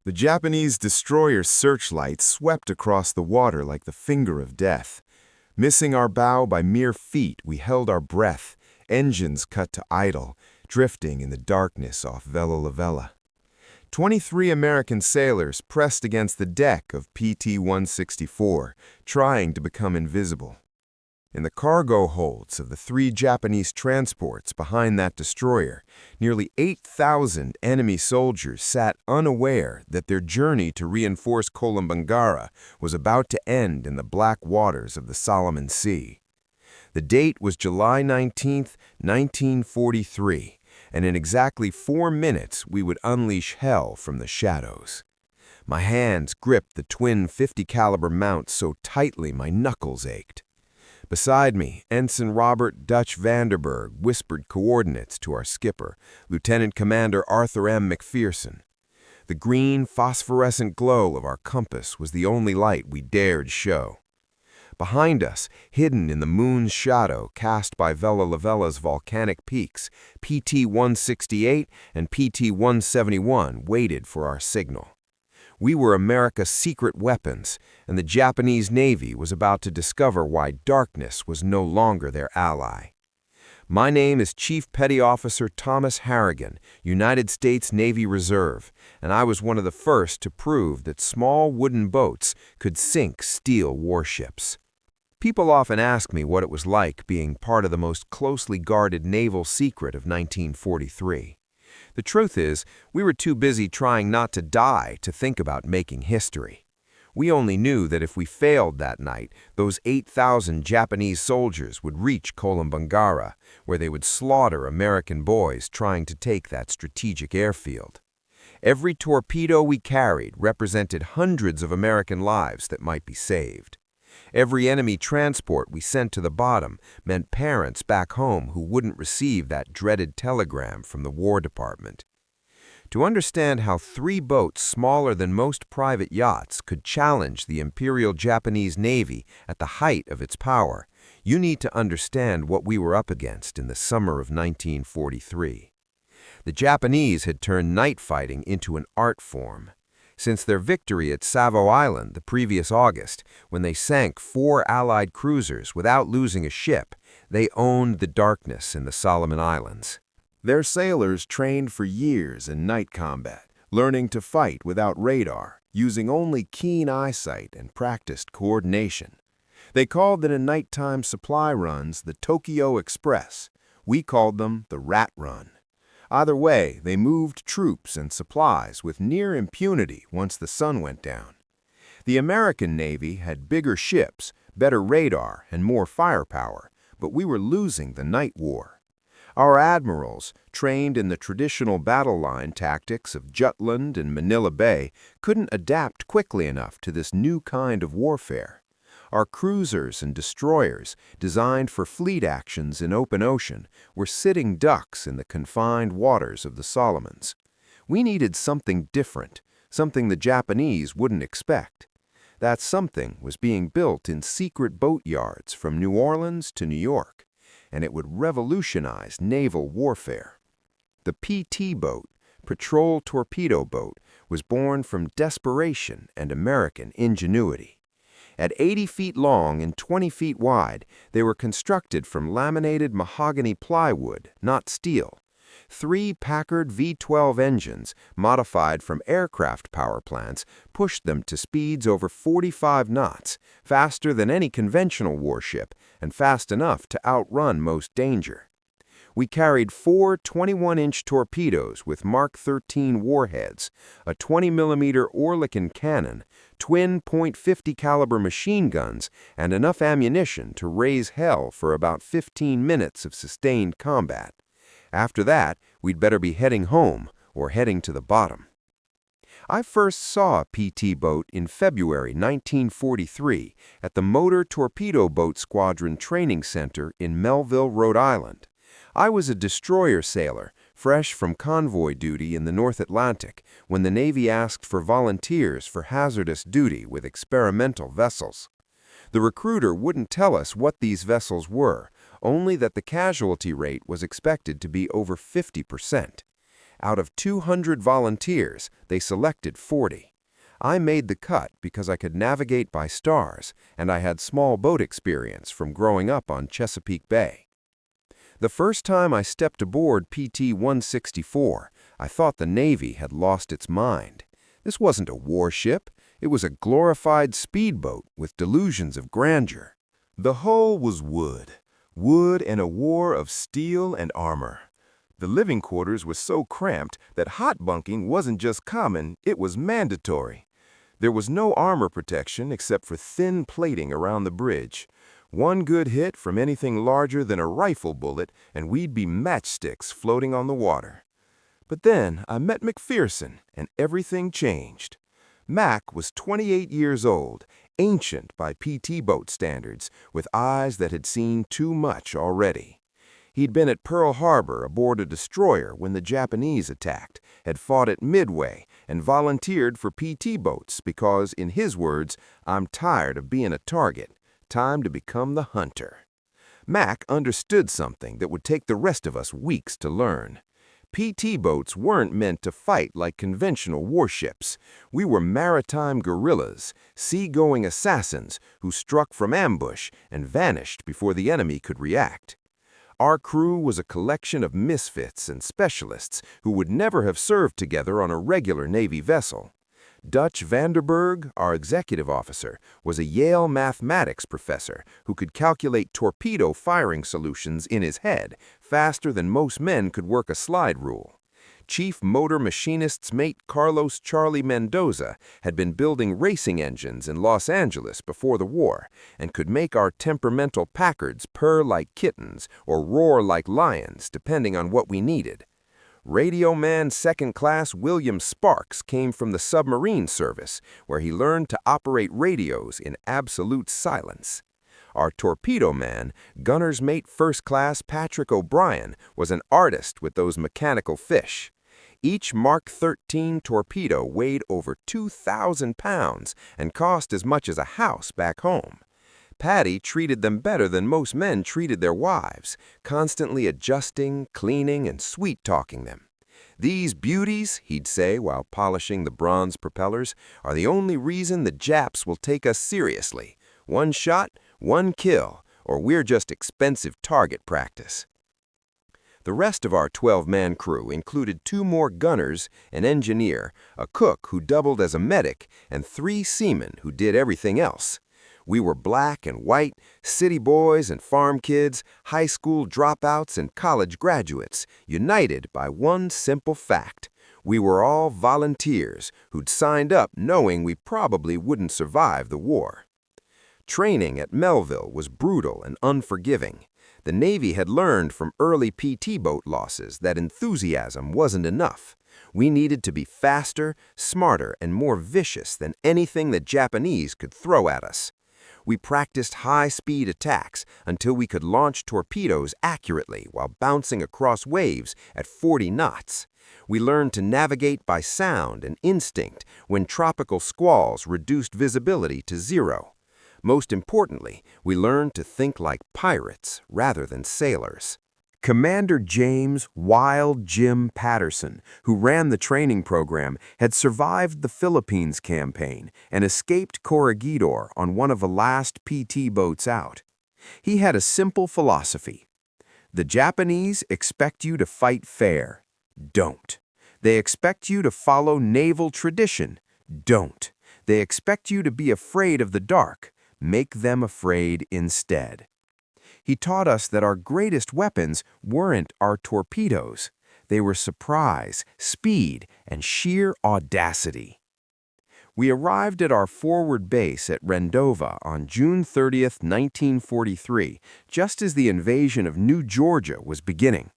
The Japanese destroyer searchlight swept across the water like the finger of death. Missing our bow by mere feet, we held our breath, engines cut to idle, drifting in the darkness off Vella Lavella. 23 American sailors pressed against the deck of PT-164, trying to become invisible. In the cargo holds of the 3 Japanese transports behind that destroyer, nearly 8,000 enemy soldiers sat unaware that their journey to reinforce Kolombangara was about to end in the black waters of the Solomon Sea. The date was July 19, 1943, and in exactly 4 minutes we would unleash hell from the shadows. My hands gripped the twin .50 caliber mounts so tightly my knuckles ached. Beside me, Ensign Robert Dutch Vanderberg whispered coordinates to our skipper, Lieutenant Commander Arthur M. McPherson. The green, phosphorescent glow of our compass was the only light we dared show. Behind us, hidden in the moon's shadow cast by Vella Lavella's volcanic peaks, PT-168 and PT-171 waited for our signal. We were America's secret weapons, and the Japanese Navy was about to discover why darkness was no longer their ally. My name is Chief Petty Officer Thomas Harrigan, United States Navy Reserve, and I was one of the first to prove that small wooden boats could sink steel warships. People often ask me what it was like being part of the most closely guarded naval secret of 1943. The truth is, we were too busy trying not to die to think about making history. We only knew that if we failed that night, those 8,000 Japanese soldiers would reach Kolombangara, where they would slaughter American boys trying to take that strategic airfield. Every torpedo we carried represented hundreds of American lives that might be saved. Every enemy transport we sent to the bottom meant parents back home who wouldn't receive that dreaded telegram from the War Department. To understand how 3 boats smaller than most private yachts could challenge the Imperial Japanese Navy at the height of its power, you need to understand what we were up against in the summer of 1943. The Japanese had turned night fighting into an art form. Since their victory at Savo Island the previous August, when they sank 4 Allied cruisers without losing a ship, they owned the darkness in the Solomon Islands. Their sailors trained for years in night combat, learning to fight without radar, using only keen eyesight and practiced coordination. They called the nighttime supply runs the Tokyo Express. We called them the Rat Run. Either way, they moved troops and supplies with near impunity once the sun went down. The American Navy had bigger ships, better radar, and more firepower, but we were losing the night war. Our admirals, trained in the traditional battle line tactics of Jutland and Manila Bay, couldn't adapt quickly enough to this new kind of warfare. Our cruisers and destroyers, designed for fleet actions in open ocean, were sitting ducks in the confined waters of the Solomons. We needed something different, something the Japanese wouldn't expect. That something was being built in secret boat yards from New Orleans to New York, and it would revolutionize naval warfare. The PT boat, Patrol Torpedo Boat, was born from desperation and American ingenuity. At 80 feet long and 20 feet wide, they were constructed from laminated mahogany plywood, not steel. 3 Packard V-12 engines, modified from aircraft power plants, pushed them to speeds over 45 knots, faster than any conventional warship, and fast enough to outrun most danger. We carried 4 21-inch torpedoes with Mark 13 warheads, a 20mm Oerlikon cannon, twin .50 caliber machine guns, and enough ammunition to raise hell for about 15 minutes of sustained combat. After that, we'd better be heading home or heading to the bottom. I first saw a PT boat in February 1943 at the Motor Torpedo Boat Squadron Training Center in Melville, Rhode Island. I was a destroyer sailor, fresh from convoy duty in the North Atlantic, when the Navy asked for volunteers for hazardous duty with experimental vessels. The recruiter wouldn't tell us what these vessels were, only that the casualty rate was expected to be over 50%. Out of 200 volunteers, they selected 40. I made the cut because I could navigate by stars, and I had small boat experience from growing up on Chesapeake Bay. The first time I stepped aboard PT-164, I thought the Navy had lost its mind. This wasn't a warship. It was a glorified speedboat with delusions of grandeur. The hull was wood and a war of steel and armor. The living quarters were so cramped that hot bunking wasn't just common, it was mandatory. There was no armor protection except for thin plating around the bridge. One good hit from anything larger than a rifle bullet, and we'd be matchsticks floating on the water. But then I met McPherson, and everything changed. Mac was 28 years old, ancient by PT boat standards, with eyes that had seen too much already. He'd been at Pearl Harbor aboard a destroyer when the Japanese attacked, had fought at Midway, and volunteered for PT boats because, in his words, "I'm tired of being a target. Time to become the hunter." Mac understood something that would take the rest of us weeks to learn. PT boats weren't meant to fight like conventional warships. We were maritime guerrillas, sea-going assassins who struck from ambush and vanished before the enemy could react. Our crew was a collection of misfits and specialists who would never have served together on a regular Navy vessel. Dutch Vanderberg, our executive officer, was a Yale mathematics professor who could calculate torpedo firing solutions in his head faster than most men could work a slide rule. Chief motor machinist's mate Carlos Charlie Mendoza had been building racing engines in Los Angeles before the war and could make our temperamental Packards purr like kittens or roar like lions depending on what we needed. Radio man second class William Sparks came from the submarine service, where he learned to operate radios in absolute silence. Our torpedo man, gunner's mate first class Patrick O'Brien, was an artist with those mechanical fish. Each Mark 13 torpedo weighed over 2,000 pounds and cost as much as a house back home. Patty treated them better than most men treated their wives, constantly adjusting, cleaning, and sweet-talking them. "These beauties," he'd say while polishing the bronze propellers, "are the only reason the Japs will take us seriously. One shot, one kill, or we're just expensive target practice." The rest of our 12-man crew included 2 more gunners, an engineer, a cook who doubled as a medic, and 3 seamen who did everything else. We were black and white, city boys and farm kids, high school dropouts and college graduates, united by one simple fact. We were all volunteers who'd signed up knowing we probably wouldn't survive the war. Training at Melville was brutal and unforgiving. The Navy had learned from early PT boat losses that enthusiasm wasn't enough. We needed to be faster, smarter, and more vicious than anything the Japanese could throw at us. We practiced high-speed attacks until we could launch torpedoes accurately while bouncing across waves at 40 knots. We learned to navigate by sound and instinct when tropical squalls reduced visibility to 0. Most importantly, we learned to think like pirates rather than sailors. Commander James "Wild Jim" Patterson, who ran the training program, had survived the Philippines campaign and escaped Corregidor on one of the last PT boats out. He had a simple philosophy. The Japanese expect you to fight fair. Don't. They expect you to follow naval tradition. Don't. They expect you to be afraid of the dark. Make them afraid instead. He taught us that our greatest weapons weren't our torpedoes. They were surprise, speed, and sheer audacity. We arrived at our forward base at Rendova on June 30th, 1943, just as the invasion of New Georgia was beginning.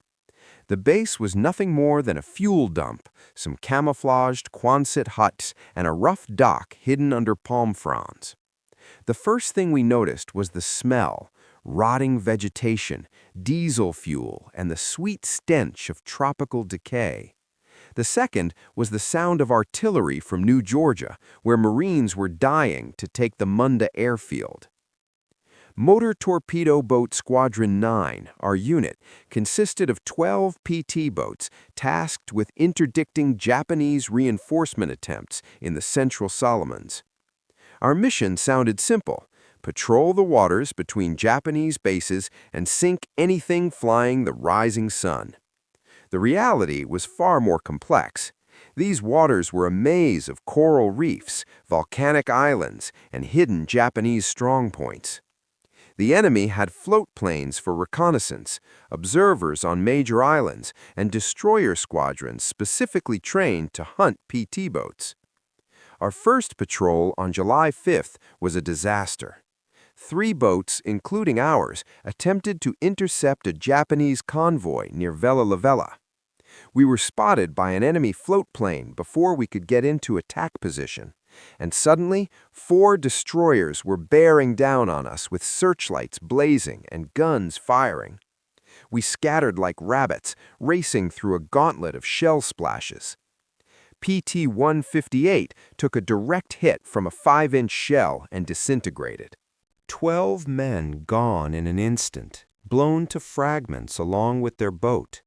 The base was nothing more than a fuel dump, some camouflaged Quonset huts, and a rough dock hidden under palm fronds. The first thing we noticed was the smell. Rotting vegetation, diesel fuel, and the sweet stench of tropical decay. The second was the sound of artillery from New Georgia, where Marines were dying to take the Munda airfield. Motor Torpedo Boat Squadron 9, our unit, consisted of 12 PT boats tasked with interdicting Japanese reinforcement attempts in the Central Solomons. Our mission sounded simple: patrol the waters between Japanese bases and sink anything flying the rising sun. The reality was far more complex. These waters were a maze of coral reefs, volcanic islands, and hidden Japanese strongpoints. The enemy had float planes for reconnaissance, observers on major islands, and destroyer squadrons specifically trained to hunt PT boats. Our first patrol on July 5th was a disaster. 3 boats, including ours, attempted to intercept a Japanese convoy near Vella Lavella. We were spotted by an enemy float plane before we could get into attack position, and suddenly 4 destroyers were bearing down on us with searchlights blazing and guns firing. We scattered like rabbits, racing through a gauntlet of shell splashes. PT-158 took a direct hit from a 5-inch shell and disintegrated. 12 men gone in an instant, blown to fragments along with their boat.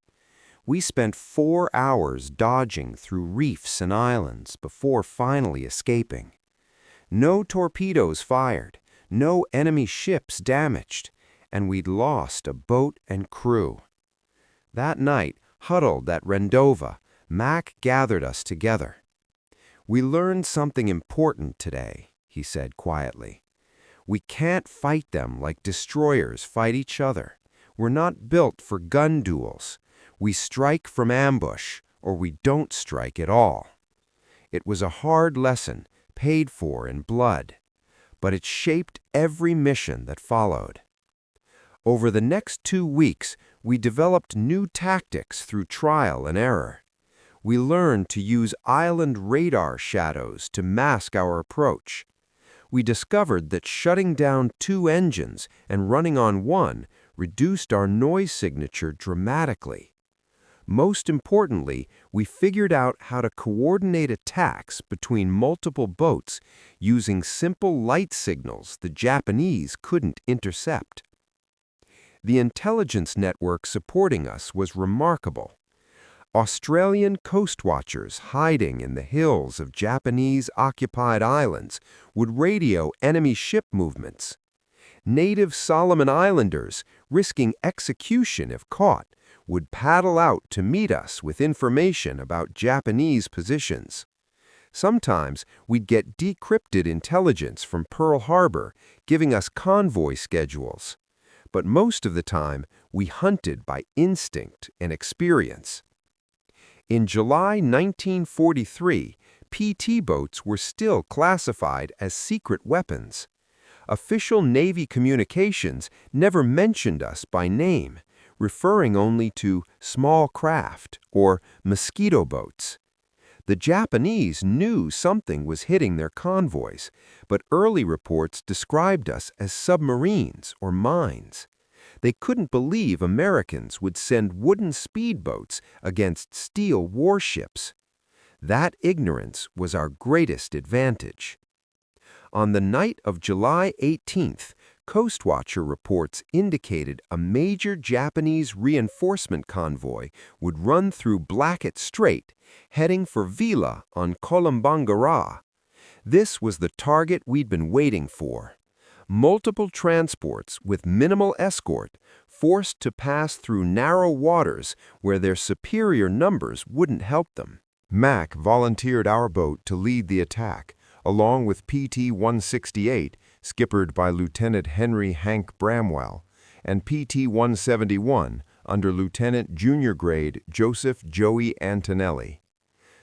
We spent 4 hours dodging through reefs and islands before finally escaping. No torpedoes fired, no enemy ships damaged, and we'd lost a boat and crew. That night, huddled at Rendova, Mac gathered us together. "We learned something important today," he said quietly. "We can't fight them like destroyers fight each other. We're not built for gun duels. We strike from ambush, or we don't strike at all." It was a hard lesson, paid for in blood, but it shaped every mission that followed. Over the next 2 weeks, we developed new tactics through trial and error. We learned to use island radar shadows to mask our approach. We discovered that shutting down 2 engines and running on 1 reduced our noise signature dramatically. Most importantly, we figured out how to coordinate attacks between multiple boats using simple light signals the Japanese couldn't intercept. The intelligence network supporting us was remarkable. Australian coast watchers hiding in the hills of Japanese-occupied islands would radio enemy ship movements. Native Solomon Islanders, risking execution if caught, would paddle out to meet us with information about Japanese positions. Sometimes we'd get decrypted intelligence from Pearl Harbor, giving us convoy schedules. But most of the time, we hunted by instinct and experience. In July 1943, PT boats were still classified as secret weapons. Official Navy communications never mentioned us by name, referring only to small craft or mosquito boats. The Japanese knew something was hitting their convoys, but early reports described us as submarines or mines. They couldn't believe Americans would send wooden speedboats against steel warships. That ignorance was our greatest advantage. On the night of July 18th, Coast Watcher reports indicated a major Japanese reinforcement convoy would run through Blackett Strait, heading for Vella on Kolombangara. This was the target we'd been waiting for. Multiple transports with minimal escort, forced to pass through narrow waters where their superior numbers wouldn't help them. Mac volunteered our boat to lead the attack, along with PT-168, skippered by Lieutenant Henry Hank Bramwell, and PT-171, under Lieutenant Junior Grade Joseph Joey Antonelli.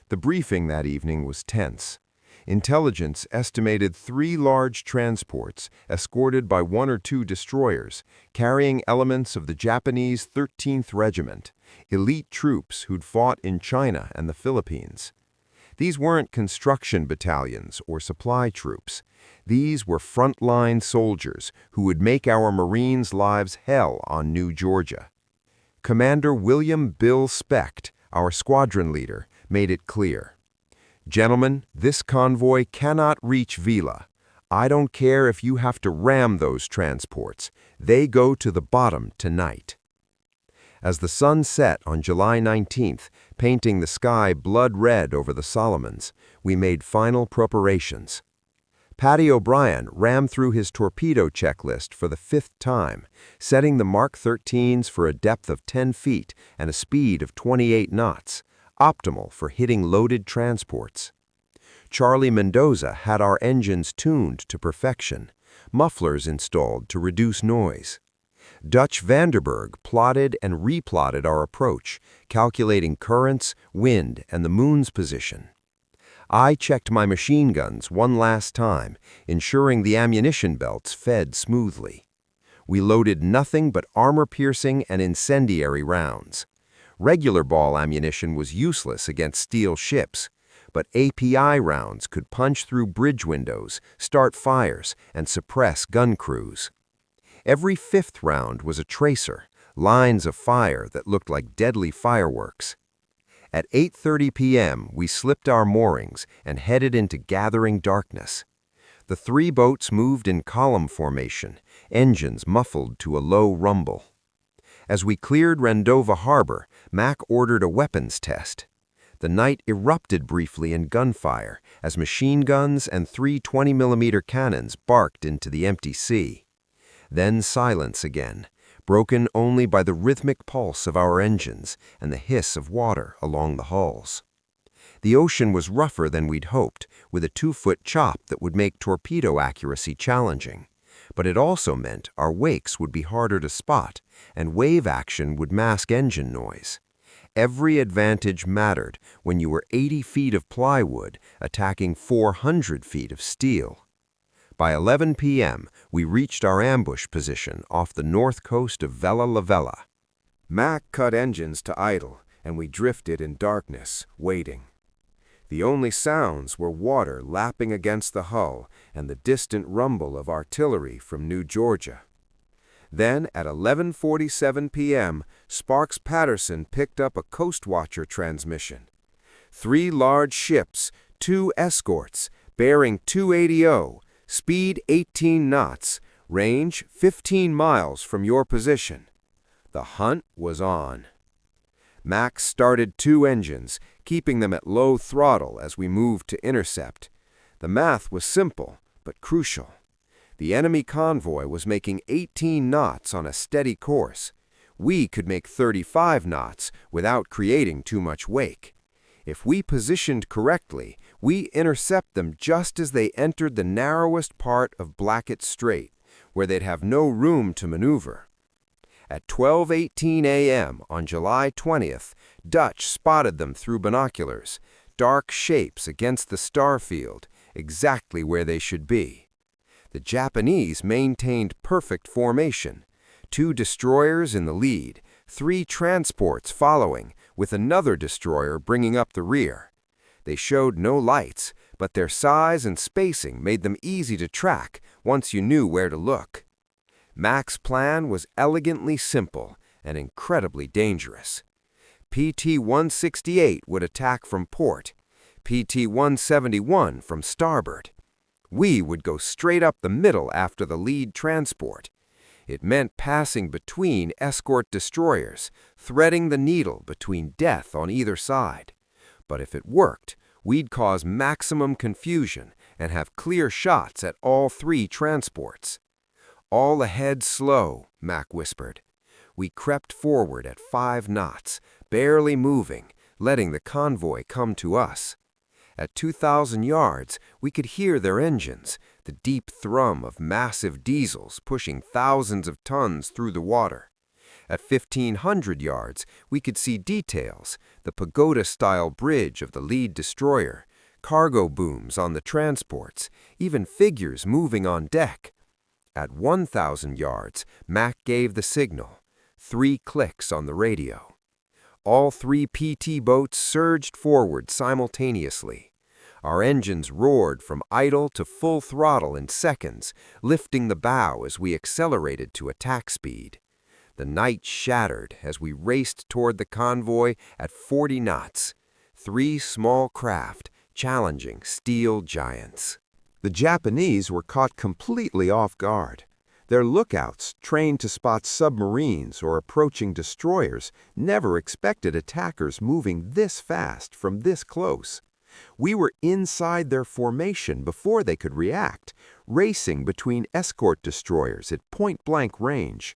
The briefing that evening was tense. Intelligence estimated 3 large transports, escorted by 1 or 2 destroyers, carrying elements of the Japanese 13th Regiment, elite troops who'd fought in China and the Philippines. These weren't construction battalions or supply troops. These were frontline soldiers who would make our Marines' lives hell on New Georgia. Commander William Bill Specht, our squadron leader, made it clear. "Gentlemen, this convoy cannot reach Vella. I don't care if you have to ram those transports. They go to the bottom tonight." As the sun set on July 19th, painting the sky blood red over the Solomons, we made final preparations. Paddy O'Brien rammed through his torpedo checklist for the 5th time, setting the Mark 13s for a depth of 10 feet and a speed of 28 knots, optimal for hitting loaded transports. Charlie Mendoza had our engines tuned to perfection, mufflers installed to reduce noise. Dutch Vanderberg plotted and replotted our approach, calculating currents, wind, and the moon's position. I checked my machine guns one last time, ensuring the ammunition belts fed smoothly. We loaded nothing but armor-piercing and incendiary rounds. Regular ball ammunition was useless against steel ships, but API rounds could punch through bridge windows, start fires, and suppress gun crews. Every 5th round was a tracer, lines of fire that looked like deadly fireworks. At 8:30 p.m., we slipped our moorings and headed into gathering darkness. The 3 boats moved in column formation, engines muffled to a low rumble. As we cleared Rendova Harbor, Mac ordered a weapons test. The night erupted briefly in gunfire as machine guns and 3 20mm cannons barked into the empty sea. Then silence again, broken only by the rhythmic pulse of our engines and the hiss of water along the hulls. The ocean was rougher than we'd hoped, with a 2-foot chop that would make torpedo accuracy challenging. But it also meant our wakes would be harder to spot, and wave action would mask engine noise. Every advantage mattered when you were 80 feet of plywood attacking 400 feet of steel. By 11 p.m., we reached our ambush position off the north coast of Vella Lavella. Mac cut engines to idle, and we drifted in darkness, waiting. The only sounds were water lapping against the hull and the distant rumble of artillery from New Georgia. Then, at 11:47 p.m., Sparks Patterson picked up a Coast Watcher transmission. 3 large ships, 2 escorts, bearing 280, speed 18 knots, range 15 miles from your position. The hunt was on. Mac started 2 engines, keeping them at low throttle as we moved to intercept. The math was simple, but crucial. The enemy convoy was making 18 knots on a steady course. We could make 35 knots without creating too much wake. If we positioned correctly, we intercept them just as they entered the narrowest part of Blackett Strait, where they'd have no room to maneuver. At 12:18 a.m. on July 20th, Dutch spotted them through binoculars, dark shapes against the star field, exactly where they should be. The Japanese maintained perfect formation, 2 destroyers in the lead, 3 transports following, with another destroyer bringing up the rear. They showed no lights, but their size and spacing made them easy to track once you knew where to look. Mac's plan was elegantly simple and incredibly dangerous. PT-168 would attack from port, PT-171 from starboard. We would go straight up the middle after the lead transport. It meant passing between escort destroyers, threading the needle between death on either side. But if it worked, we'd cause maximum confusion and have clear shots at all 3 transports. "All ahead slow," Mac whispered. We crept forward at 5 knots, barely moving, letting the convoy come to us. At 2,000 yards, we could hear their engines, the deep thrum of massive diesels pushing thousands of tons through the water. At 1,500 yards, we could see details, the pagoda-style bridge of the lead destroyer, cargo booms on the transports, even figures moving on deck. At 1,000 yards, Mac gave the signal. 3 clicks on the radio. All 3 PT boats surged forward simultaneously. Our engines roared from idle to full throttle in seconds, lifting the bow as we accelerated to attack speed. The night shattered as we raced toward the convoy at 40 knots. 3 small craft challenging steel giants. The Japanese were caught completely off guard. Their lookouts, trained to spot submarines or approaching destroyers, never expected attackers moving this fast from this close. We were inside their formation before they could react, racing between escort destroyers at point-blank range.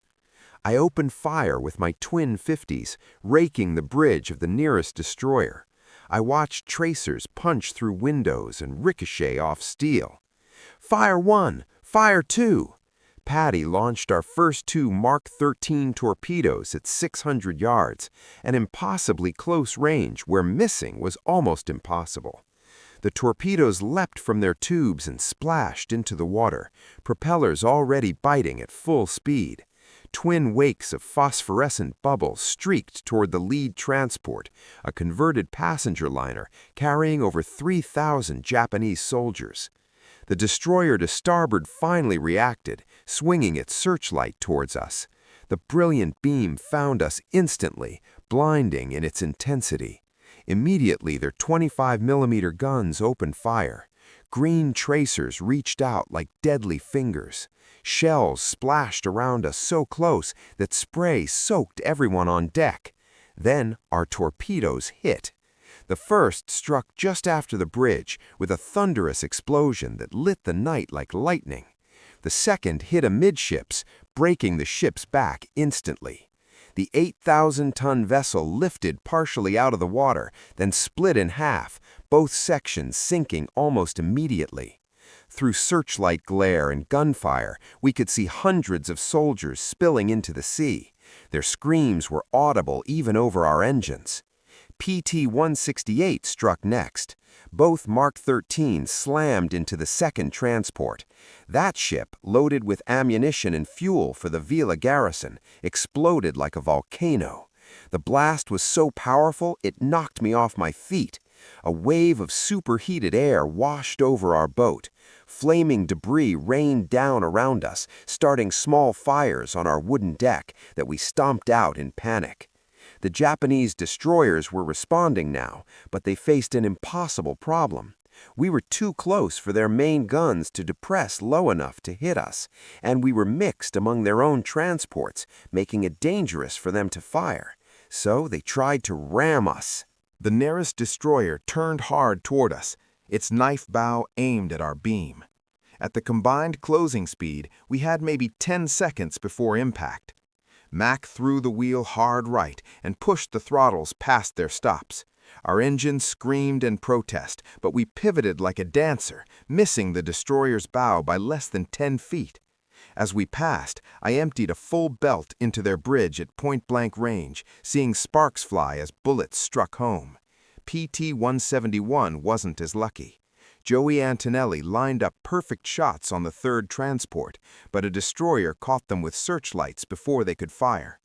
I opened fire with my twin 50s, raking the bridge of the nearest destroyer. I watched tracers punch through windows and ricochet off steel. Fire 1! Fire 2! Patty launched our first two Mark 13 torpedoes at 600 yards, an impossibly close range where missing was almost impossible. The torpedoes leapt from their tubes and splashed into the water, propellers already biting at full speed. Twin wakes of phosphorescent bubbles streaked toward the lead transport, a converted passenger liner carrying over 3,000 Japanese soldiers. The destroyer to starboard finally reacted, swinging its searchlight towards us. The brilliant beam found us instantly, blinding in its intensity. Immediately, their 25mm guns opened fire. Green tracers reached out like deadly fingers. Shells splashed around us so close that spray soaked everyone on deck. Then our torpedoes hit. The first struck just after the bridge with a thunderous explosion that lit the night like lightning. The second hit amidships, breaking the ship's back instantly. The 8,000-ton vessel lifted partially out of the water, then split in half, both sections sinking almost immediately. Through searchlight glare and gunfire, we could see hundreds of soldiers spilling into the sea. Their screams were audible even over our engines. PT-168 struck next. Both Mark 13 slammed into the second transport. That ship, loaded with ammunition and fuel for the Vella garrison, exploded like a volcano. The blast was so powerful it knocked me off my feet. A wave of superheated air washed over our boat. Flaming debris rained down around us, starting small fires on our wooden deck that we stomped out in panic. The Japanese destroyers were responding now, but they faced an impossible problem. We were too close for their main guns to depress low enough to hit us, and we were mixed among their own transports, making it dangerous for them to fire. So they tried to ram us. The nearest destroyer turned hard toward us, its knife bow aimed at our beam. At the combined closing speed, we had maybe 10 seconds before impact. Mac threw the wheel hard right and pushed the throttles past their stops. Our engines screamed in protest, but we pivoted like a dancer, missing the destroyer's bow by less than 10 feet. As we passed, I emptied a full belt into their bridge at point-blank range, seeing sparks fly as bullets struck home. PT-171 wasn't as lucky. Joey Antonelli lined up perfect shots on the third transport, but a destroyer caught them with searchlights before they could fire.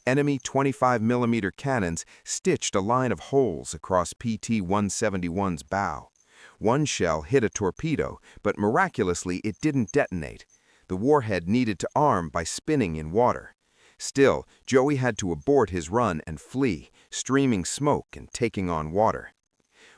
Enemy 25mm cannons stitched a line of holes across PT-171's bow. One shell hit a torpedo, but miraculously it didn't detonate. The warhead needed to arm by spinning in water. Still, Joey had to abort his run and flee, streaming smoke and taking on water.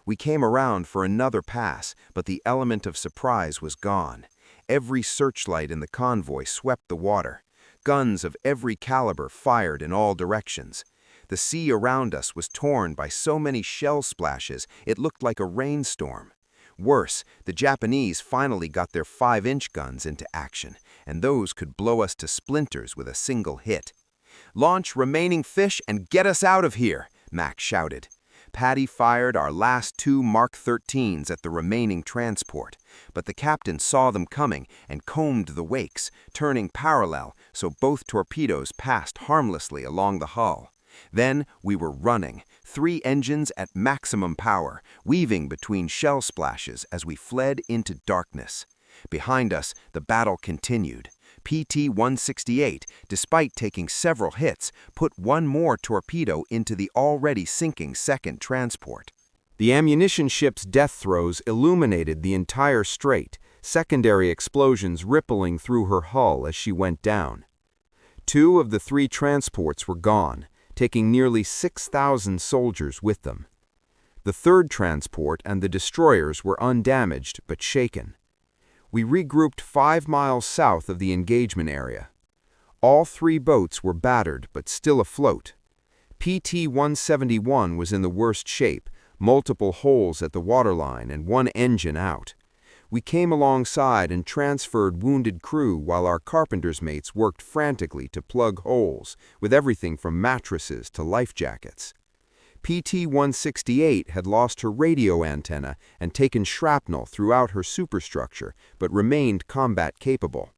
We came around for another pass, but the element of surprise was gone. Every searchlight in the convoy swept the water. Guns of every caliber fired in all directions. The sea around us was torn by so many shell splashes it looked like a rainstorm. Worse, the Japanese finally got their 5-inch guns into action, and those could blow us to splinters with a single hit. "Launch remaining fish and get us out of here," Mac shouted. Patty fired our last two Mark 13s at the remaining transport, but the captain saw them coming and combed the wakes, turning parallel so both torpedoes passed harmlessly along the hull. Then we were running, 3 engines at maximum power, weaving between shell splashes as we fled into darkness. Behind us, the battle continued. PT-168, despite taking several hits, put one more torpedo into the already sinking second transport. The ammunition ship's death throes illuminated the entire strait, secondary explosions rippling through her hull as she went down. 2 of the 3 transports were gone, taking nearly 6,000 soldiers with them. The third transport and the destroyers were undamaged but shaken. We regrouped 5 miles south of the engagement area. All 3 boats were battered but still afloat. PT-171 was in the worst shape, multiple holes at the waterline and 1 engine out. We came alongside and transferred wounded crew while our carpenter's mates worked frantically to plug holes, with everything from mattresses to life jackets. PT-168 had lost her radio antenna and taken shrapnel throughout her superstructure, but remained combat-capable.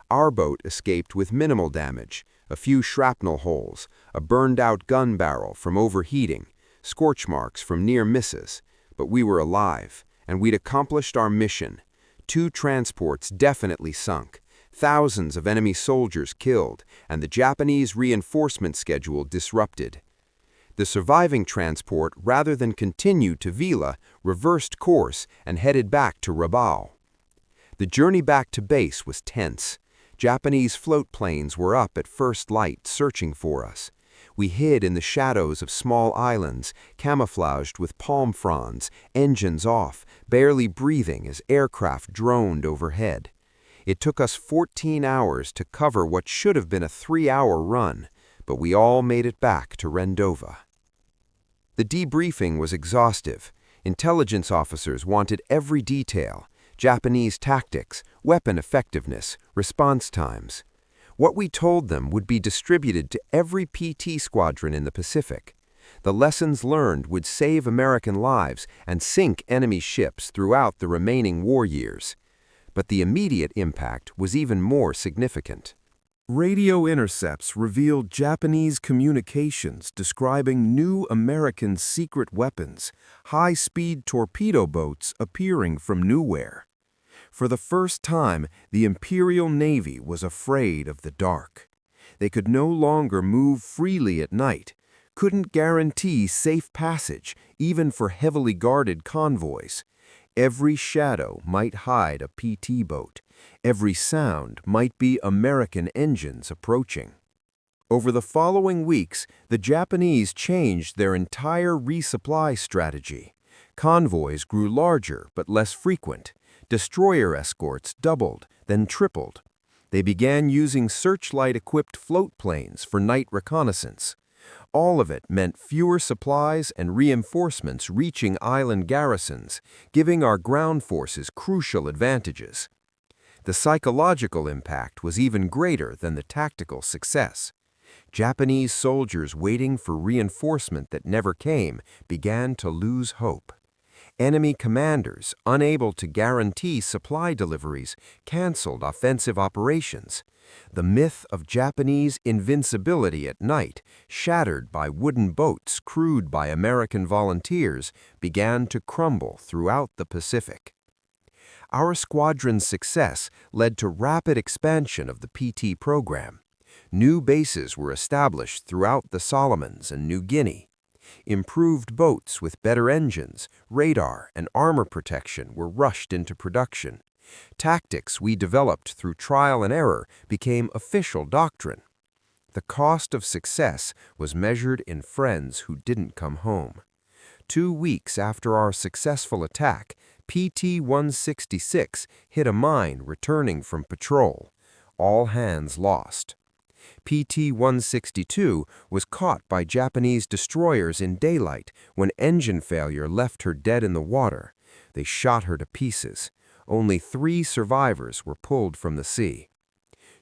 Our boat escaped with minimal damage, a few shrapnel holes, a burned-out gun barrel from overheating, scorch marks from near misses, but we were alive, and we'd accomplished our mission. 2 transports definitely sunk, thousands of enemy soldiers killed, and the Japanese reinforcement schedule disrupted. The surviving transport, rather than continue to Vella, reversed course and headed back to Rabaul. The journey back to base was tense. Japanese float planes were up at first light searching for us. We hid in the shadows of small islands, camouflaged with palm fronds, engines off, barely breathing as aircraft droned overhead. It took us 14 hours to cover what should have been a 3-hour run, but we all made it back to Rendova. The debriefing was exhaustive. Intelligence officers wanted every detail: Japanese tactics, weapon effectiveness, response times. What we told them would be distributed to every PT squadron in the Pacific. The lessons learned would save American lives and sink enemy ships throughout the remaining war years. But the immediate impact was even more significant. Radio intercepts revealed Japanese communications describing new American secret weapons, high-speed torpedo boats appearing from nowhere. For the first time, the Imperial Navy was afraid of the dark. They could no longer move freely at night, couldn't guarantee safe passage even for heavily guarded convoys. Every shadow might hide a PT boat. Every sound might be American engines approaching. Over the following weeks, the Japanese changed their entire resupply strategy. Convoys grew larger but less frequent. Destroyer escorts doubled, then tripled. They began using searchlight-equipped float planes for night reconnaissance. All of it meant fewer supplies and reinforcements reaching island garrisons, giving our ground forces crucial advantages. The psychological impact was even greater than the tactical success. Japanese soldiers waiting for reinforcement that never came began to lose hope. Enemy commanders, unable to guarantee supply deliveries, canceled offensive operations. The myth of Japanese invincibility at night, shattered by wooden boats crewed by American volunteers, began to crumble throughout the Pacific. Our squadron's success led to rapid expansion of the PT program. New bases were established throughout the Solomons and New Guinea. Improved boats with better engines, radar, and armor protection were rushed into production. Tactics we developed through trial and error became official doctrine. The cost of success was measured in friends who didn't come home. 2 weeks after our successful attack, PT-166 hit a mine returning from patrol. All hands lost. PT-162 was caught by Japanese destroyers in daylight when engine failure left her dead in the water. They shot her to pieces. Only 3 survivors were pulled from the sea.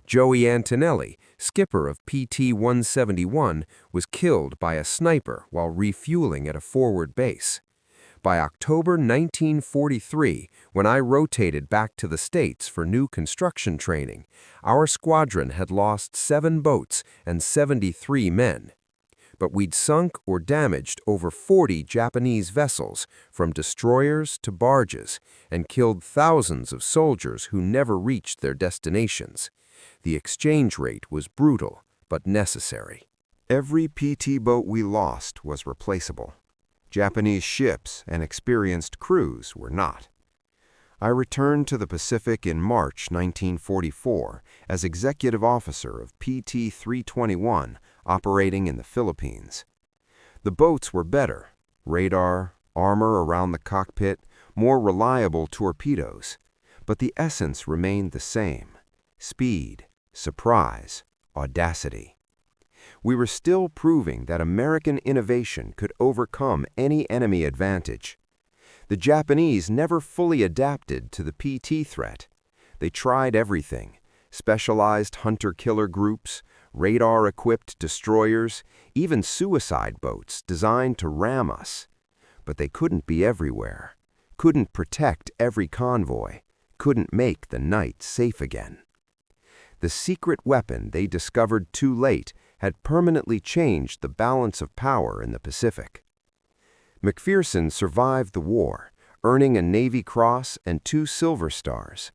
Joey Antonelli, skipper of PT-171, was killed by a sniper while refueling at a forward base. By October 1943, when I rotated back to the States for new construction training, our squadron had lost 7 boats and 73 men. But we'd sunk or damaged over 40 Japanese vessels, from destroyers to barges, and killed thousands of soldiers who never reached their destinations. The exchange rate was brutal, but necessary. Every PT boat we lost was replaceable. Japanese ships and experienced crews were not. I returned to the Pacific in March 1944 as executive officer of PT-321 operating in the Philippines. The boats were better: radar, armor around the cockpit, more reliable torpedoes. But the essence remained the same: speed, surprise, audacity. We were still proving that American innovation could overcome any enemy advantage. The Japanese never fully adapted to the PT threat. They tried everything: specialized hunter-killer groups, radar-equipped destroyers, even suicide boats designed to ram us. But they couldn't be everywhere, couldn't protect every convoy, couldn't make the night safe again. The secret weapon they discovered too late had permanently changed the balance of power in the Pacific. McPherson survived the war, earning a Navy Cross and 2 Silver Stars.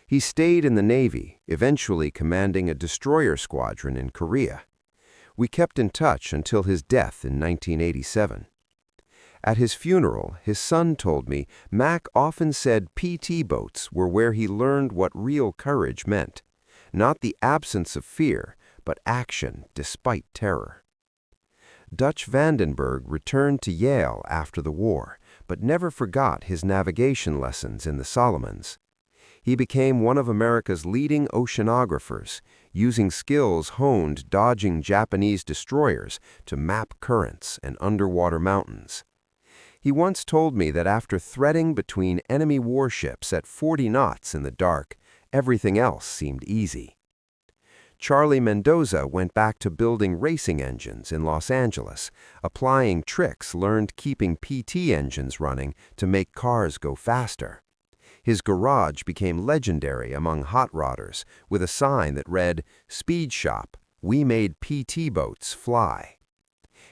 He stayed in the Navy, eventually commanding a destroyer squadron in Korea. We kept in touch until his death in 1987. At his funeral, his son told me Mac often said PT boats were where he learned what real courage meant. Not the absence of fear, but action despite terror. Dutch Vandenberg returned to Yale after the war, but never forgot his navigation lessons in the Solomons. He became one of America's leading oceanographers, using skills honed dodging Japanese destroyers to map currents and underwater mountains. He once told me that after threading between enemy warships at 40 knots in the dark, everything else seemed easy. Charlie Mendoza went back to building racing engines in Los Angeles, applying tricks learned keeping PT engines running to make cars go faster. His garage became legendary among hot rodders, with a sign that read, "Speed Shop, we made PT boats fly."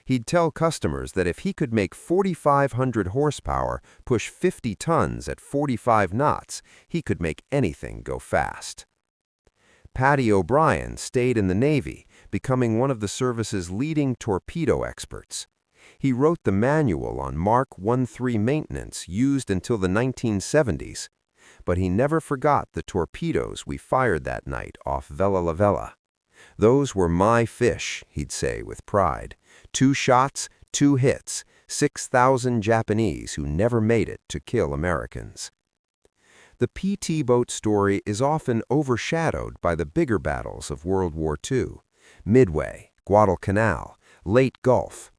He'd tell customers that if he could make 4,500 horsepower push 50 tons at 45 knots, he could make anything go fast. Paddy O'Brien stayed in the Navy, becoming one of the service's leading torpedo experts. He wrote the manual on Mark 13 maintenance used until the 1970s, but he never forgot the torpedoes we fired that night off Vella Lavella. "Those were my fish," he'd say with pride. 2 shots, 2 hits, 6,000 Japanese who never made it to kill Americans. The PT boat story is often overshadowed by the bigger battles of World War II, Midway, Guadalcanal, Leyte Gulf.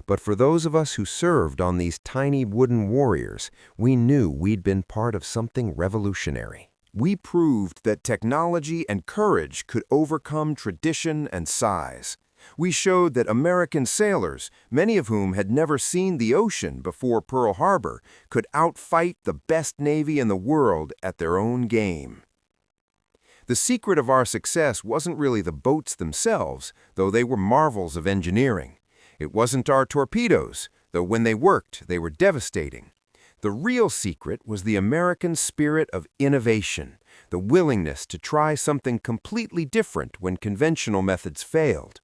But for those of us who served on these tiny wooden warriors, we knew we'd been part of something revolutionary. We proved that technology and courage could overcome tradition and size. We showed that American sailors, many of whom had never seen the ocean before Pearl Harbor, could outfight the best Navy in the world at their own game. The secret of our success wasn't really the boats themselves, though they were marvels of engineering. It wasn't our torpedoes, though when they worked, they were devastating. The real secret was the American spirit of innovation, the willingness to try something completely different when conventional methods failed.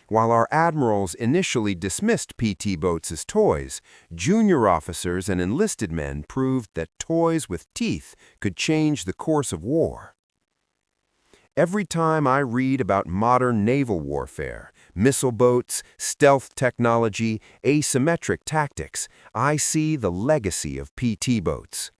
While our admirals initially dismissed PT boats as toys, junior officers and enlisted men proved that toys with teeth could change the course of war. Every time I read about modern naval warfare, missile boats, stealth technology, asymmetric tactics, I see the legacy of PT boats.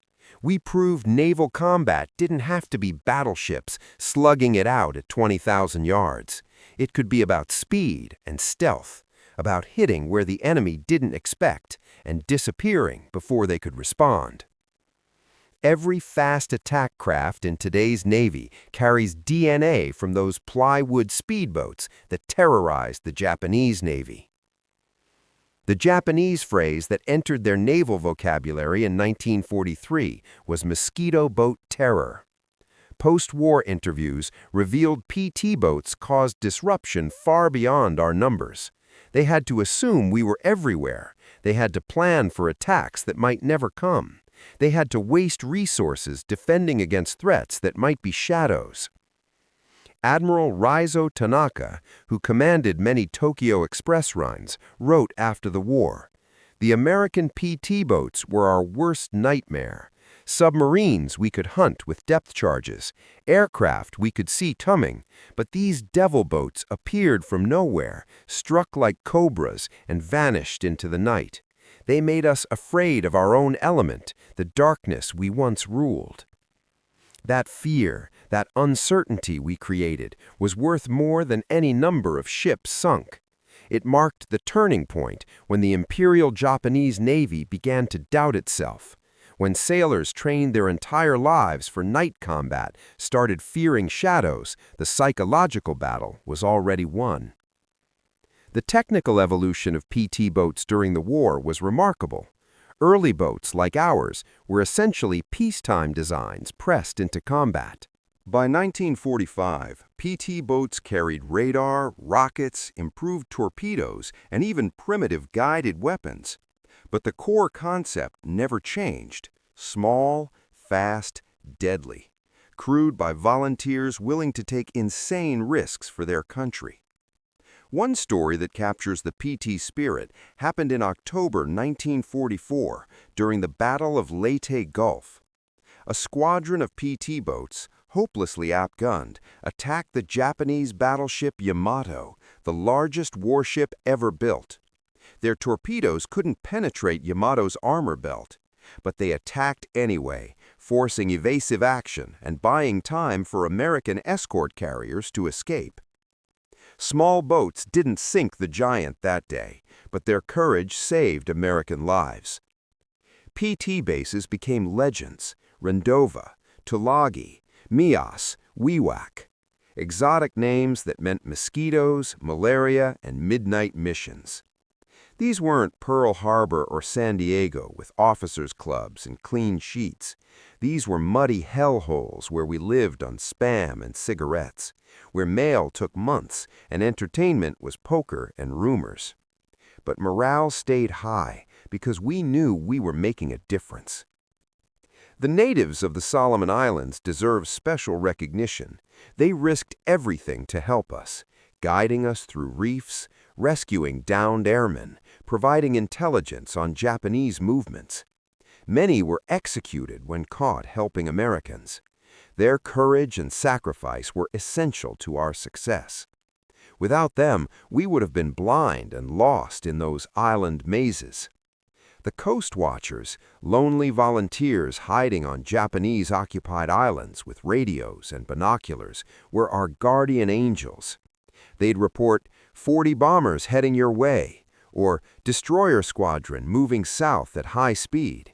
We proved naval combat didn't have to be battleships slugging it out at 20,000 yards. It could be about speed and stealth, about hitting where the enemy didn't expect and disappearing before they could respond. Every fast attack craft in today's Navy carries DNA from those plywood speedboats that terrorized the Japanese Navy. The Japanese phrase that entered their naval vocabulary in 1943 was mosquito boat terror. Post-war interviews revealed PT boats caused disruption far beyond our numbers. They had to assume we were everywhere. They had to plan for attacks that might never come. They had to waste resources defending against threats that might be shadows. Admiral Raizo Tanaka, who commanded many Tokyo Express runs, wrote after the war, "The American PT boats were our worst nightmare. Submarines we could hunt with depth charges, aircraft we could see coming, but these devil boats appeared from nowhere, struck like cobras, and vanished into the night. They made us afraid of our own element, the darkness we once ruled." That fear, that uncertainty we created, was worth more than any number of ships sunk. It marked the turning point when the Imperial Japanese Navy began to doubt itself, when sailors trained their entire lives for night combat started fearing shadows. The psychological battle was already won. The technical evolution of PT boats during the war was remarkable. Early boats, like ours, were essentially peacetime designs pressed into combat. By 1945, PT boats carried radar, rockets, improved torpedoes, and even primitive guided weapons. But the core concept never changed: small, fast, deadly, crewed by volunteers willing to take insane risks for their country. One story that captures the PT spirit happened in October 1944 during the Battle of Leyte Gulf. A squadron of PT boats, hopelessly outgunned, attacked the Japanese battleship Yamato, the largest warship ever built. Their torpedoes couldn't penetrate Yamato's armor belt, but they attacked anyway, forcing evasive action and buying time for American escort carriers to escape. Small boats didn't sink the giant that day, but their courage saved American lives. PT bases became legends: Rendova, Tulagi, WWII, exotic names that meant mosquitoes, malaria, and midnight missions. These weren't Pearl Harbor or San Diego with officers' clubs and clean sheets. These were muddy hellholes where we lived on Spam and cigarettes, where mail took months and entertainment was poker and rumors. But morale stayed high because we knew we were making a difference. The natives of the Solomon Islands deserve special recognition. They risked everything to help us, guiding us through reefs, rescuing downed airmen, providing intelligence on Japanese movements. Many were executed when caught helping Americans. Their courage and sacrifice were essential to our success. Without them, we would have been blind and lost in those island mazes. The Coast Watchers, lonely volunteers hiding on Japanese-occupied islands with radios and binoculars, were our guardian angels. They'd report, "40 bombers heading your way," or "Destroyer Squadron moving south at high speed."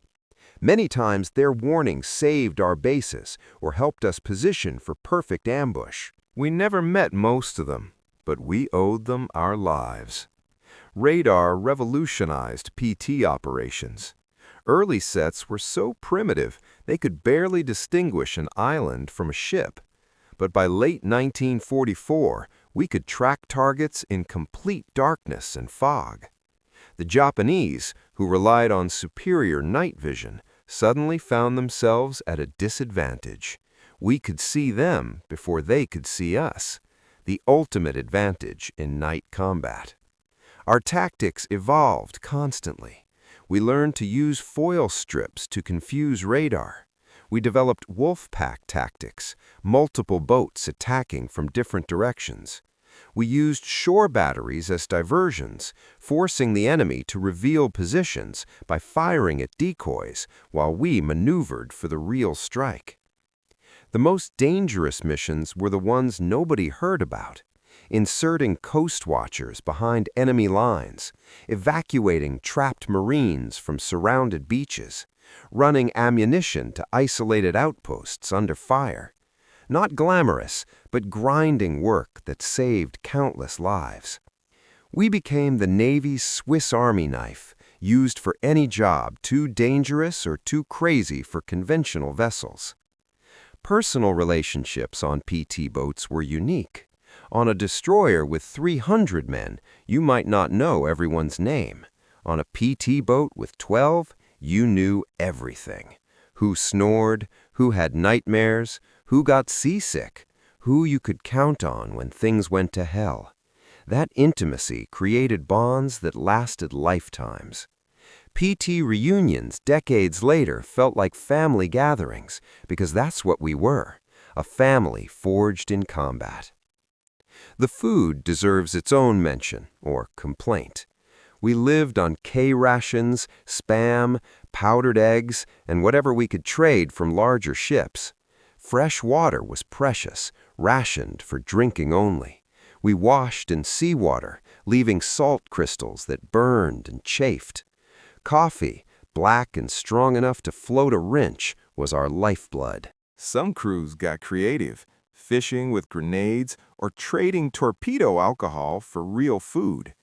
Many times their warnings saved our bases or helped us position for perfect ambush. We never met most of them, but we owed them our lives. Radar revolutionized PT operations. Early sets were so primitive they could barely distinguish an island from a ship. But by late 1944, we could track targets in complete darkness and fog. The Japanese, who relied on superior night vision, suddenly found themselves at a disadvantage. We could see them before they could see us, the ultimate advantage in night combat. Our tactics evolved constantly. We learned to use foil strips to confuse radar. We developed wolf pack tactics, multiple boats attacking from different directions. We used shore batteries as diversions, forcing the enemy to reveal positions by firing at decoys while we maneuvered for the real strike. The most dangerous missions were the ones nobody heard about: inserting coast watchers behind enemy lines, evacuating trapped Marines from surrounded beaches, running ammunition to isolated outposts under fire. Not glamorous, but grinding work that saved countless lives. We became the Navy's Swiss Army knife, used for any job too dangerous or too crazy for conventional vessels. Personal relationships on PT boats were unique. On a destroyer with 300 men, you might not know everyone's name. On a PT boat with 12, you knew everything. Who snored, who had nightmares, who got seasick, who you could count on when things went to hell. That intimacy created bonds that lasted lifetimes. PT reunions decades later felt like family gatherings because that's what we were, a family forged in combat. The food deserves its own mention, or complaint. We lived on K-rations, Spam, powdered eggs, and whatever we could trade from larger ships. Fresh water was precious, rationed for drinking only. We washed in seawater, leaving salt crystals that burned and chafed. Coffee, black and strong enough to float a wrench, was our lifeblood. Some crews got creative, fishing with grenades or trading torpedo alcohol for real food.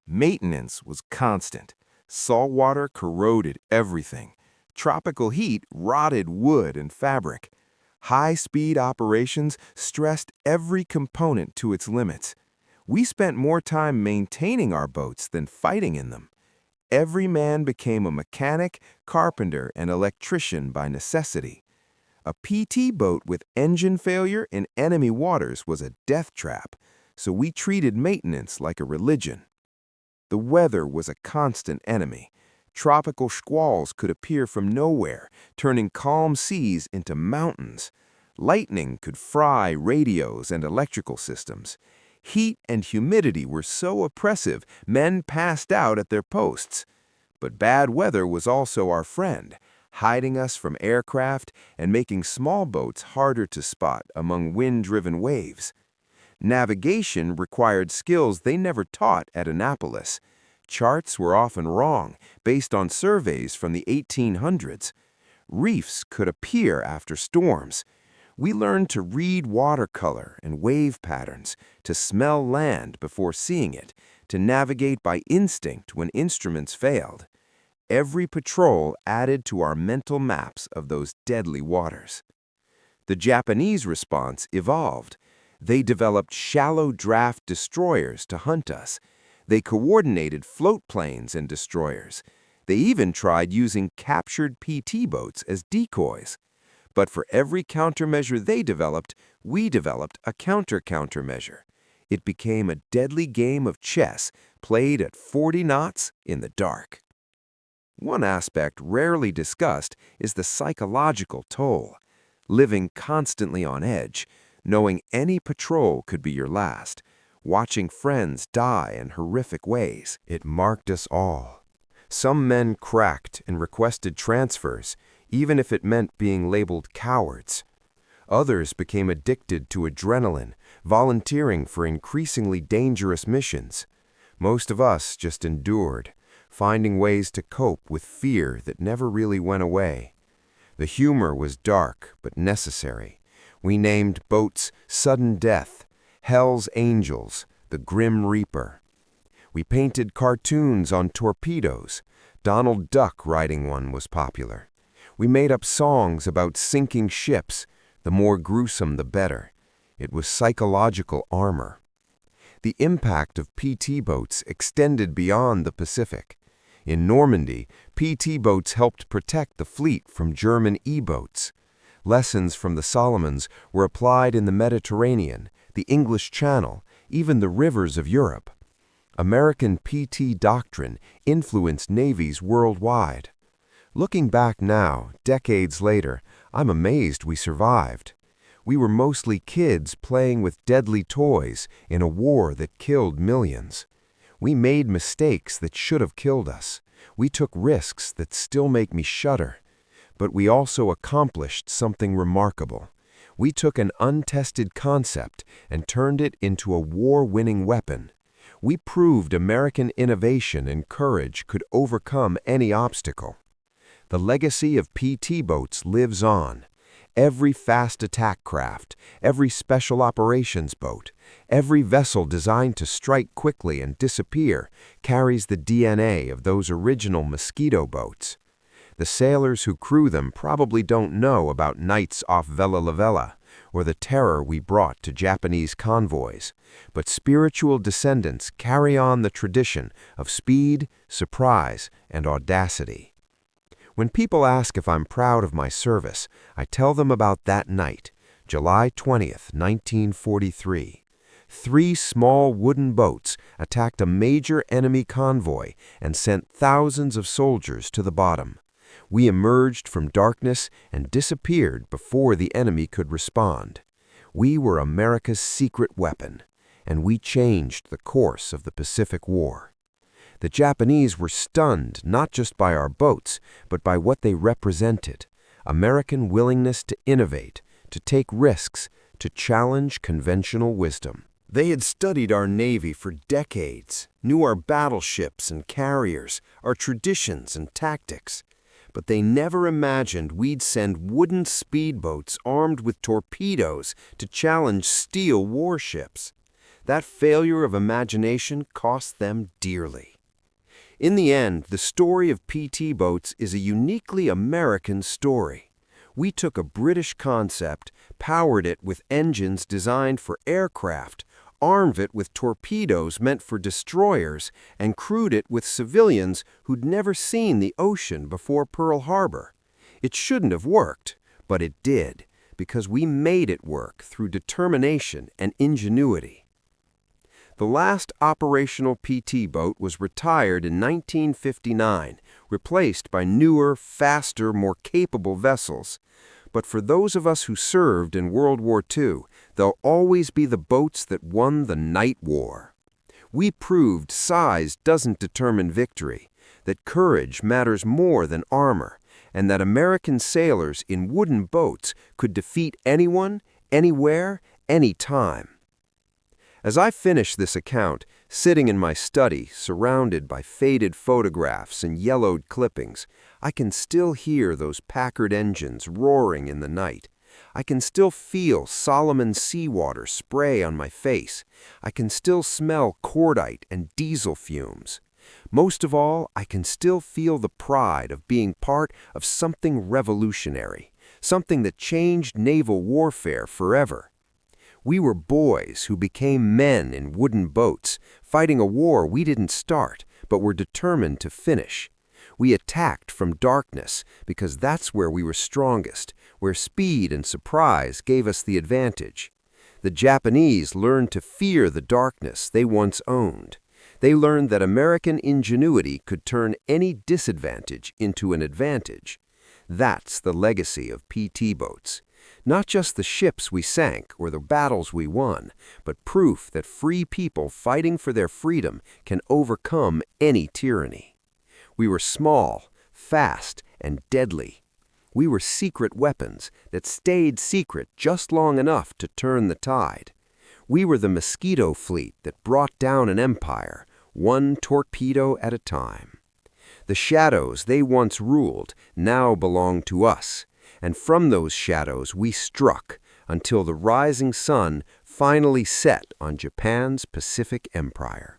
Maintenance was constant. Salt water corroded everything. Tropical heat rotted wood and fabric. High-speed operations stressed every component to its limits. We spent more time maintaining our boats than fighting in them. Every man became a mechanic, carpenter, and electrician by necessity. A PT boat with engine failure in enemy waters was a death trap, so we treated maintenance like a religion. The weather was a constant enemy. Tropical squalls could appear from nowhere, turning calm seas into mountains. Lightning could fry radios and electrical systems. Heat and humidity were so oppressive, men passed out at their posts. But bad weather was also our friend, hiding us from aircraft and making small boats harder to spot among wind-driven waves. Navigation required skills they never taught at Annapolis. Charts were often wrong, based on surveys from the 1800s. Reefs could appear after storms. We learned to read watercolor and wave patterns, to smell land before seeing it, to navigate by instinct when instruments failed. Every patrol added to our mental maps of those deadly waters. The Japanese response evolved. They developed shallow draft destroyers to hunt us. They coordinated float planes and destroyers. They even tried using captured PT boats as decoys. But for every countermeasure they developed, we developed a counter-countermeasure. It became a deadly game of chess played at 40 knots in the dark. One aspect rarely discussed is the psychological toll. Living constantly on edge, knowing any patrol could be your last, watching friends die in horrific ways. It marked us all. Some men cracked and requested transfers, even if it meant being labeled cowards. Others became addicted to adrenaline, volunteering for increasingly dangerous missions. Most of us just endured, finding ways to cope with fear that never really went away. The humor was dark but necessary. We named boats Sudden Death, Hell's Angels, the Grim Reaper. We painted cartoons on torpedoes. Donald Duck riding one was popular. We made up songs about sinking ships. The more gruesome, the better. It was psychological armor. The impact of PT boats extended beyond the Pacific. In Normandy, PT boats helped protect the fleet from German E-boats. Lessons from the Solomons were applied in the Mediterranean, the English Channel, even the rivers of Europe. American PT doctrine influenced navies worldwide. Looking back now, decades later, I'm amazed we survived. We were mostly kids playing with deadly toys in a war that killed millions. We made mistakes that should have killed us. We took risks that still make me shudder. But we also accomplished something remarkable. We took an untested concept and turned it into a war-winning weapon. We proved American innovation and courage could overcome any obstacle. The legacy of PT boats lives on. Every fast attack craft, every special operations boat, every vessel designed to strike quickly and disappear carries the DNA of those original mosquito boats. The sailors who crew them probably don't know about nights off Vella Lavella or the terror we brought to Japanese convoys, but spiritual descendants carry on the tradition of speed, surprise, and audacity. When people ask if I'm proud of my service, I tell them about that night, July 20th, 1943. 3 small wooden boats attacked a major enemy convoy and sent thousands of soldiers to the bottom. We emerged from darkness and disappeared before the enemy could respond. We were America's secret weapon, and we changed the course of the Pacific War. The Japanese were stunned not just by our boats, but by what they represented: American willingness to innovate, to take risks, to challenge conventional wisdom. They had studied our Navy for decades, knew our battleships and carriers, our traditions and tactics. But they never imagined we'd send wooden speedboats armed with torpedoes to challenge steel warships. That failure of imagination cost them dearly. In the end, the story of PT boats is a uniquely American story. We took a British concept, powered it with engines designed for aircraft, armed it with torpedoes meant for destroyers, and crewed it with civilians who'd never seen the ocean before Pearl Harbor. It shouldn't have worked, but it did, because we made it work through determination and ingenuity. The last operational PT boat was retired in 1959, replaced by newer, faster, more capable vessels. But for those of us who served in World War II, they'll always be the boats that won the Night War. We proved size doesn't determine victory, that courage matters more than armor, and that American sailors in wooden boats could defeat anyone, anywhere, anytime. As I finish this account, sitting in my study, surrounded by faded photographs and yellowed clippings, I can still hear those Packard engines roaring in the night. I can still feel Solomon seawater spray on my face. I can still smell cordite and diesel fumes. Most of all, I can still feel the pride of being part of something revolutionary, something that changed naval warfare forever. We were boys who became men in wooden boats, fighting a war we didn't start, but were determined to finish. We attacked from darkness because that's where we were strongest, where speed and surprise gave us the advantage. The Japanese learned to fear the darkness they once owned. They learned that American ingenuity could turn any disadvantage into an advantage. That's the legacy of PT boats. Not just the ships we sank or the battles we won, but proof that free people fighting for their freedom can overcome any tyranny. We were small, fast, and deadly. We were secret weapons that stayed secret just long enough to turn the tide. We were the mosquito fleet that brought down an empire, one torpedo at a time. The shadows they once ruled now belong to us, and from those shadows we struck until the rising sun finally set on Japan's Pacific Empire.